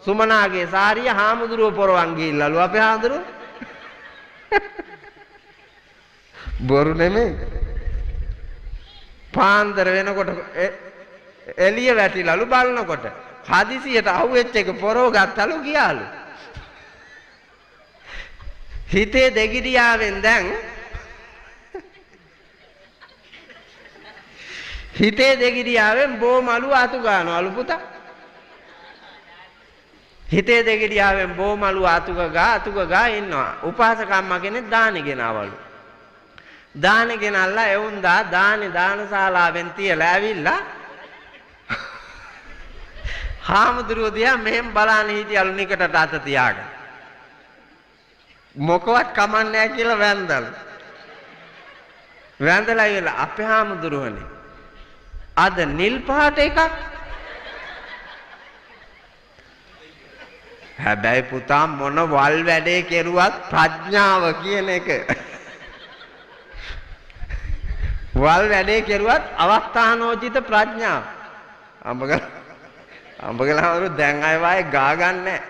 සුමනාගේ සාරිය හාමුදුරුව පොරවන් ගිහිල්ලාලු අපේ හාමුදුරුව. බොරු නෙමෙයි. පාන්දර වෙනකොට එළිය වැටිලාලු බලනකොට. හදිසියට අහුවෙච්ච එක පොරව ගත්තලු ගියාලු. හිතේ දෙගිඩියාවෙන් දැන් හිතේ දෙගිඩියාවෙන් බෝමලු අතු ගන්නවලු පුතා. හිතේ දෙගිඩියාවෙන් බෝමලු අතුක ගා ඉන්නවා. උපාසකම්මා කෙනෙක් දානි ගෙනවලු. දානි ගෙනල්ලා එවුන්දා දානශාලාවෙන් තියලා ඇවිල්ලා හාමුදුරුවෝ දිහා මෙහෙම බලන්න හිටියලු නිකටට අත තියාගෙන. මොකවත් කමන්නේ නැහැ කියලා වැන්දලු. වැන්දලා ඉවරලා අපේ හාමුදුරුවනේ අද නිල් පාට එකක්. හැබැයි පුතා මොන වල් වැඩේ කෙරුවත් ප්‍රඥාව කියන එක. වල් වැඩේ කෙරුවත් අවස්ථානෝචිත ප්‍රඥාව. අඹගලහවරු දැන් අය වායේ ගා ගන්නෑ.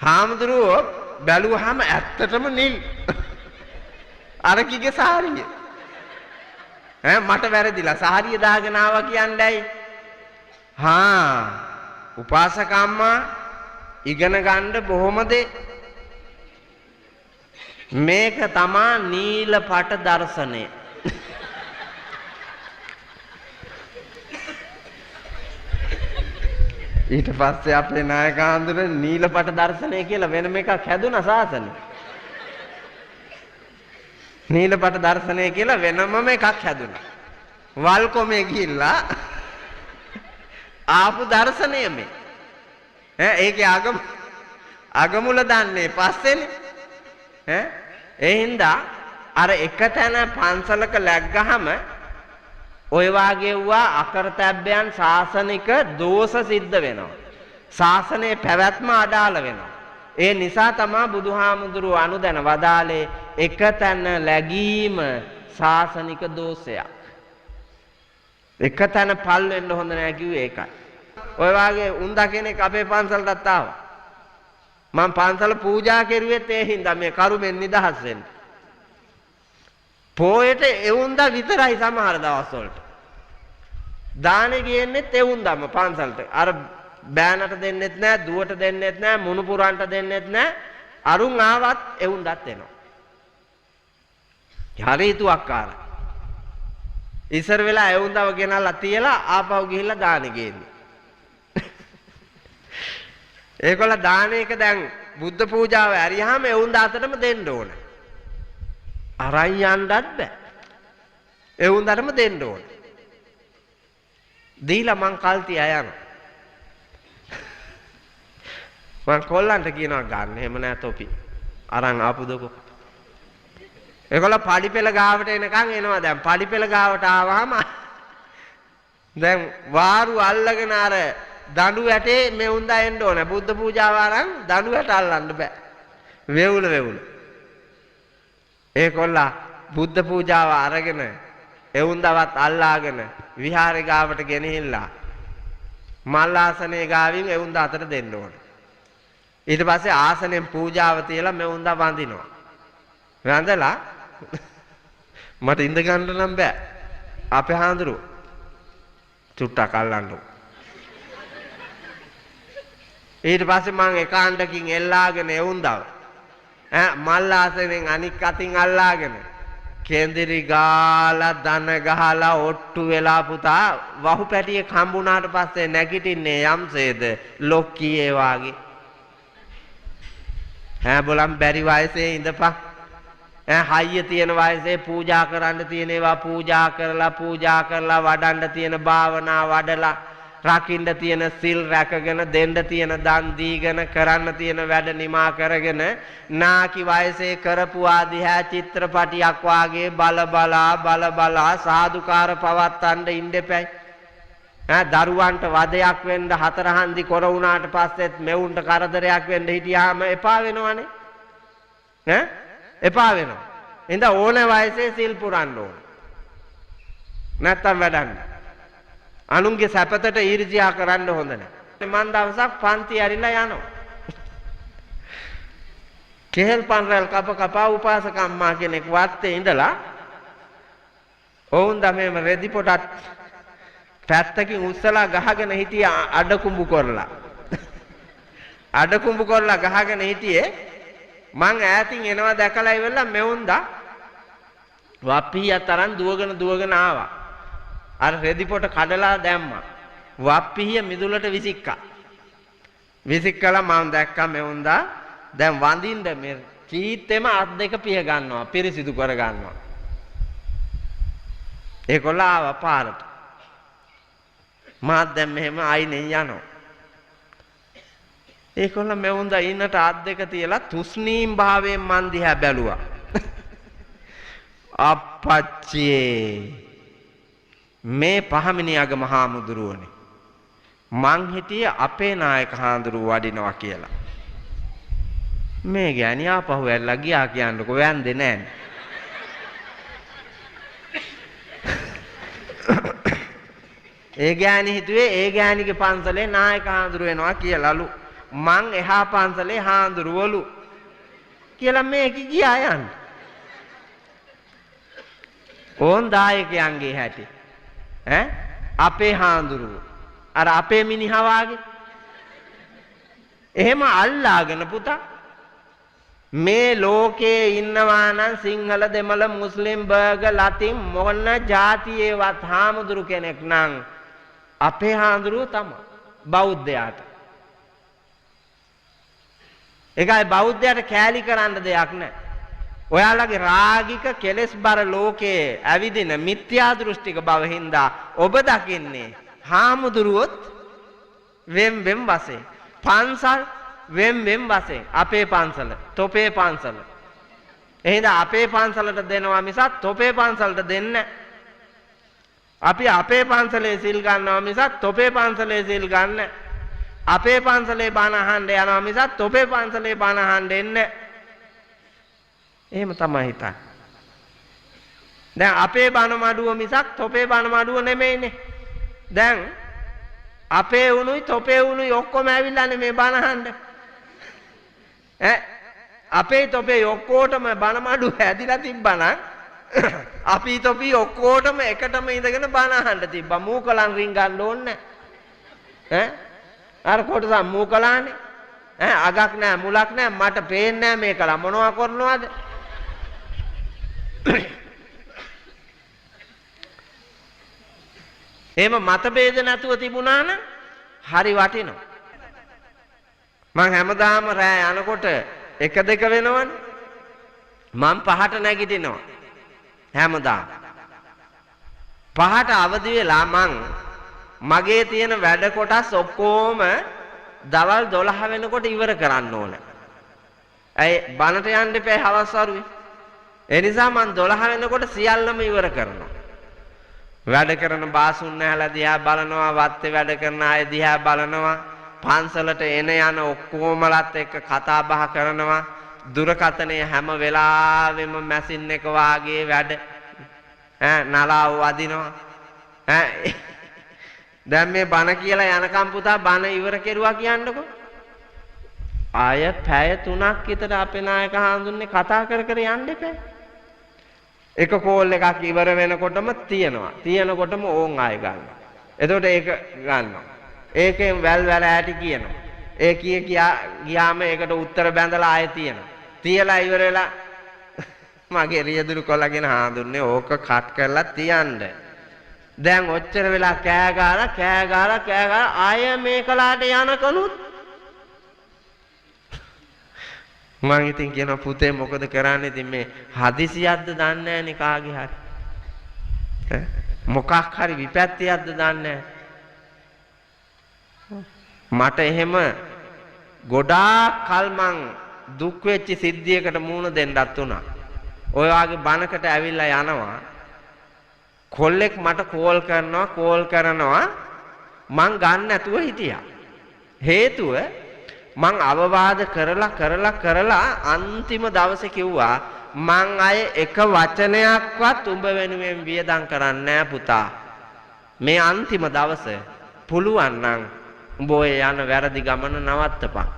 හාමුදුරුවෝ බැලුවාම ඇත්තටම නිල්. අරකිගේ සාරිය. මට වැරදිලා සාරිය දාගෙන ආවා කියන්නේයි. උපාසකම්මා ඉගෙන ගන්න බොහොමද මේක තමා නීල පට දර්ශනය. ඊට පස්සේ අපේ නායකහඳුර නීල පට දර්ශනය කියලා වෙනම එකක් හැදුනා සාසනෙ. නීල පට දර්ශනය කියලා වෙනමම එකක් හැදුනා. වල්කොමේ ගිහිල්ලා ආපු දර්ශනය මේ. ඒකේ අගමුල දන්නේ පස්සේනේ. ඒ හින්දා අර එක තැන පන්සලක läග්ගහම ඔය වාගේ වුණා අකරතැබ්බයන් ශාසනික දෝෂ සිද්ධ වෙනවා. ශාසනයේ පැවැත්ම අඩාල වෙනවා. ඒ නිසා තමයි බුදුහාමුදුරුවෝ අනුදැන වදාලේ එක තැන läගීම ශාසනික දෝෂයක්. එක තැන පල් වෙන්න හොඳ නැහැ කිව්වේ ඒකයි. ඔය වාගේ උන්දා කෙනෙක් අපේ පන්සලටත් ආවා. මම පන්සල පූජා කෙරුවෙත් ඒ හින්දා මේ කරුමෙන් නිදහස් වෙන්න. පොයට එවුන්දා විතරයි සමහර දවස්වලට. දානෙ ගියෙන්නෙත් එවුන්දාම පන්සලට. අර බෑනට දෙන්නෙත් නැහැ, දුවට දෙන්නෙත් නැහැ, මුණුපුරන්ට දෙන්නෙත් නැහැ. අරුන් ආවත් එවුන්දත් එනවා. හරි හිතුවක්කාරයි. ඉස්සර වෙලා එවුන්දව ගෙනල්ලා තියලා ආපහු ගිහිල්ලා දානෙ ගේන්නේ. ඒකොල්ල දානයක දැන් බුද්ධ පූජාව ඇරියාම එවුන්ද අතටම දෙන්න ඕන. අරන් යන්නත් බෑ. එවුන්දටම දෙන්න ඕන. දීලා මං කල් තියා යනවා. මං කොල්ලන්ට කියනවා ගන්න. එහෙම නෑ තොපි. අරන් ආපුදකෝ. ඒකොල්ල පඩිපෙළ ගාවට එනකන් එනවා දැන්. පඩිපෙළ ගාවට ආවම දැන් වාරු අල්ලගෙන අර දඬු වැටේ මෙවුන්දා එන්න ඕන. බුද්ධ පූජාව අරන් දඬු වැට අල්ලන්න බෑ. වේවුල. ඒකොල්ලා බුද්ධ පූජාව අරගෙන එවුන්දවත් අල්ලාගෙන විහාරේ ගාවට ගෙනහිල්ලා මල් ආසනේ ගාවින් එවුන්දා අතට දෙන්න ඕන. ඊට පස්සේ ආසනෙන් පූජාව තියලා මෙවුන්දා වඳිනවා. වැඳලා මට ඉඳ ගන්න නම් බෑ. අපේ හාඳුරු චුට්ටක් අල්ලන්න. ඊට පස්සේ මං එකාණ්ඩකින් එල්ලාගෙන එවුන්දව මල් ආසනෙන් අනික් අතින් අල්ලාගෙන කේන්දිරි ගාලා දන ගහලා ඔට්ටු වෙලා පුතා වහු පැටියෙක් හම්බුණාට පස්සේ නැගිටින්නේ යම්සේද ලොක්කියේ වාගේ. බලම් බැරි වයසේ ඉඳපන්. හයිය තියෙන වයසේ පූජා කරන්න තියෙන ඒවා පූජා කරලා වඩන්න තියෙන භාවනා වඩලා රකින්න තියෙන සිල් රැකගෙන දෙන්න තියෙන දන් දීගෙන කරන්න තියෙන වැඩ නිමා කරගෙන නාකි වයසේ කරපු ආදිහා චිත්‍රපටියක් වාගේ බල බලා සාදුකාර පවත්තන්න ඉන්න එපැයි. දරුවන්ට වදයක් වෙන්න හතර හන්දි කොර වුණාට පස්සෙත් මෙවුන්ට කරදරයක් වෙන්න හිටියාම එපා වෙනවනේ. එපා වෙනවා. එහෙනම් ඕන වයසේ සිල් පුරන්න ඕන. නැත්තම් වැඩන්නේ. අනුන්ගේ සැපතට ඊර්ෂ්‍යා කරන්න හොඳ නැහැ. මන් දවසක් පන්ති ඇරිලා යනවා. කෙහෙල් පන්රල් කපා උපාසක අම්මා කෙනෙක් වත්තේ ඉඳලා ඔවුන් දමේම රෙදි පොටත් පැත්තකින් උස්සලා ගහගෙන හිටිය අඩකුඹු කරලා. අඩකුඹු කරලා ගහගෙන හිටියේ මං ඈතින් එනවා දැකලා ඉවරලා මෙවුන්දා වප්පිය තරම් දුවගෙන ආවා. අර රෙදි පොට කඩලා දැම්මා. වප්පිය මිදුලට විසික්කා. විසික්කලා මම දැක්කා මෙවුන්දා දැන් වඳින්න මේ චීත්තෙම අත් දෙක පිය ගන්නවා පිරිසිදු කර ගන්නවා. ඒගොල්ලෝ ආවා පාරට. මාත් දැන් මෙහෙම ආයිනේ යනවා. ඒගොල්ලෝ මෙවුන්දා ඉන්නට අත් දෙක තියලා තුස්නීම් භාවයෙන් මන් දිහා බැලුවා. අප්පච්චියේ මේ පහමිනියග මහා මුදුරුවනේ මං හිටියේ අපේ නායක හාමුදුරුව වඩිනවා කියලා. මේ ගෑණි ආපහු ඇල්ලා ගියා කියන්නකො වැන්දේ නෑනේ. ඒ ගෑණි හිතුවේ ඒ ගෑණිගේ පන්සලේ නායක හාමුදුරුව වෙනවා කියලාලු. මං එහා පන්සලේ හාමුදුරුවලු කියලා මේක ගියා යන්න. ඕන් දායකයන්ගේ හැටි. අපේ හාමුදුරුව අර අපේ මිනිහා වාගේ එහෙම අල්ලාගෙන පුතා මේ ලෝකේ ඉන්නවා නම් සිංහල දෙමළ මුස්ලිම් බර්ගර් ලතින් මොන જાතියේවත් හාමුදුරු කෙනෙක් නම් අපේ හාමුදුරුව තමයි බෞද්ධයාට. ඒකයි බෞද්ධයාට කෑලි කරන්න දෙයක් නැහැ. ඔයාලගේ රාගික කෙලෙස් බර ලෝකයේ ඇවිදින මිත්‍යා දෘෂ්ටික බව හින්දා ඔබ දකින්නේ හාමුදුරුවොත් වෙම් වශයෙන් පන්සල් වෙම් වශයෙන් අපේ පන්සල තොපේ පන්සල එහෙනම් අපේ පන්සලට දෙනවා මිසක් තොපේ පන්සලට දෙන්නේ අපි අපේ පන්සලේ සිල් ගන්නවා මිසක් තොපේ පන්සලේ සිල් ගන්න අපේ පන්සලේ බණ අහන්න යනවා මිසක් තොපේ පන්සලේ බණ අහන්න එන්නේ එහෙම තමයි හිතන්නේ. දැන් අපේ බණ මඩුව මිසක් තොපේ බණ මඩුව නෙමෙයිනේ. දැන් අපේ උණුයි තොපේ උණුයි ඔක්කොම ඇවිල්ලානේ මේ බණ අහන්න. අපේ තොපේ ඔක්කොටම බණ මඩුව හැදිලා තිබ්බනම් අපි තොපි ඔක්කොටම එකටම ඉඳගෙන බණ අහන්න තිබ්බා. මූකලන් රින් ගන්න ඕනේ නැහැ. අර කොටස මූකලානේ. අගක් නැහැ මුලක් නැහැ මට පේන්නේ නැහැ මේකලා මොනවා කරනවද? එහෙම මතභේද නැතුව තිබුණා නම් හරි වටිනවා. මං හැමදාම රෑ යනකොට 1-2 වෙනවනේ. මං 5ට නැගිටිනවා. හැමදාම 5ට අවදි වෙලා මගේ තියෙන වැඩ කොටස් ඔක්කොම දවල් 12 වෙනකොට ඉවර කරන්න ඕන. ඇයි බණට යන්න එපා හවස් වරුවේ. ඒ නිසා මං 12 වෙනකොට සියල්ලම ඉවර කරනවා. වැඩ කරන බාසුන් නැහැලා දිහා බලනවා, වත්තේ වැඩ කරන අය දිහා බලනවා, පන්සලට එන යන ඔක්කොමලත් එක්ක කතා බහ කරනවා, දුරකථනයේ හැම වෙලාවෙම මැෂින් එක වාගේ වැඩ නලාව වදිනවා. දැන් මේ බණ කියලා යනකම් පුතා බණ ඉවර කෙරුවා කියන්නකෝ. ආය පැය 3ක් විතර අපේ නායක හාමුදුරනේ කතා කර යන්න එපා. එක කෝල් එකක් ඉවර වෙනකොටම තියෙනකොටම ඕන් ආය ගන්නවා. එතකොට ඒක ගන්නවා. ඒකෙන් වැල් ඇටි කියනවා. ඒ ගියාම ඒකට උත්තර බැඳලා ආයෙ තියෙනවා. තියලා ඉවර වෙලා මගේ රියදුරු කොල්ලගෙන හාඳුන්නේ ඕක කට් කරලා තියන්න. දැන් ඔච්චර වෙලා කෑ ගාලා ආයෙ මේකලාට යනකනුත් මං ඉතින් කියනවා පුතේ මොකද කරන්නේ ඉතින් මේ හදිසියක්ද දන්නේ නැහනේ කාගේ හරි. මොකක් හරි විපත්තියක්ද දන්නේ මට එහෙම ගොඩාක් කල් මං දුක් වෙච්ච සිද්ධියකට මුහුණ දෙන්නත් උනා. ඔය වගේ බණකට ඇවිල්ලා යනවා. කොල්ලෙක් මට කෝල් කරනවා මං ගන්න නැතුව හිටියා. හේතුව මං අවවාද කරලා අන්තිම දවසේ කිව්වා මං අය එක වචනයක්වත් උඹ වෙනුවෙන් වියදම් කරන්නේ නැහැ පුතා. මේ අන්තිම දවසේ පුළුවන් නම් උඹ ඔය යන වැරදි ගමන නවත්තපන්.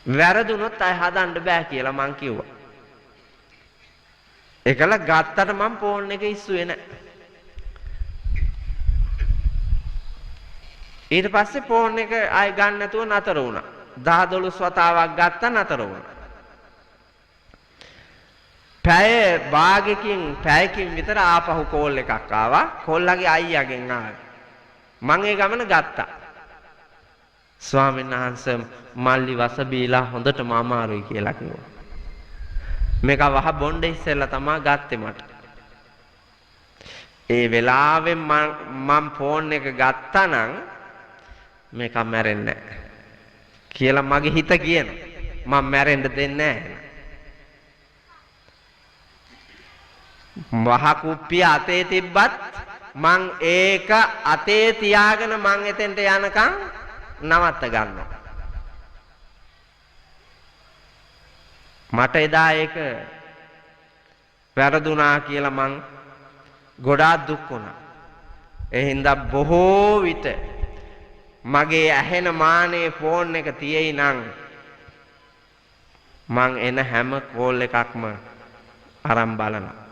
වැරදුනොත් අය හදන්න බෑ කියලා මං කිව්වා. ඒකල ගත්තට මං ෆෝන් එක ඉස්සුවේ නැහැ. ඊට පස්සේ ෆෝන් එක ආයෙ ගන්න නැතුව නතර වුණා. 10 12 වතාවක් ගත්තා නතර වුණා. පැයකින් විතර ආපහු කෝල් එකක් ආවා. කොල්ලගේ අයියාගෙන් ආවා. මං ඒ ගමන ගත්තා. ස්වාමීන් වහන්සේ මල්ලි වස බීලා හොඳටම අමාරුයි කියලා කිව්වා. මේක වහ බොණ්ඩ ඉස්සෙල්ලා තමයි ගත්තේ මට. ඒ වෙලාවෙන් මම ෆෝන් එක ගත්තා නම් මේක මැරෙන්නේ නැහැ කියලා මගේ හිත කියනවා. මම මැරෙන්න දෙන්නේ නැහැ. මහ කුප්පිය අතේ තිබ්බත් මං ඒක අතේ තියාගෙන මං එතෙන්ට යනකම් නවත්ත ගන්නවා. මට එදා ඒක වැරදුනා කියලා මං ගොඩාක් දුක් වුණා. ඒ හින්දා බොහෝ විට මගේ ඇහෙන මානේ ෆෝන් එක තියෙයි නම් මං එන හැම කෝල් එකක්ම අරන් බලනවා.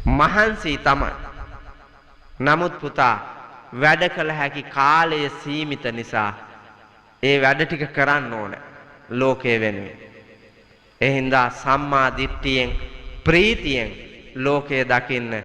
මහන්සි තමයි. නමුත් පුතා වැඩ කළ හැකි කාලය සීමිත නිසා ඒ වැඩ ටික කරන්න ඕන ලෝකයේ වෙනුවෙන්. ඒ හින්දා සම්මා දිට්ඨියෙන් ප්‍රීතියෙන් ලෝකය දකින්න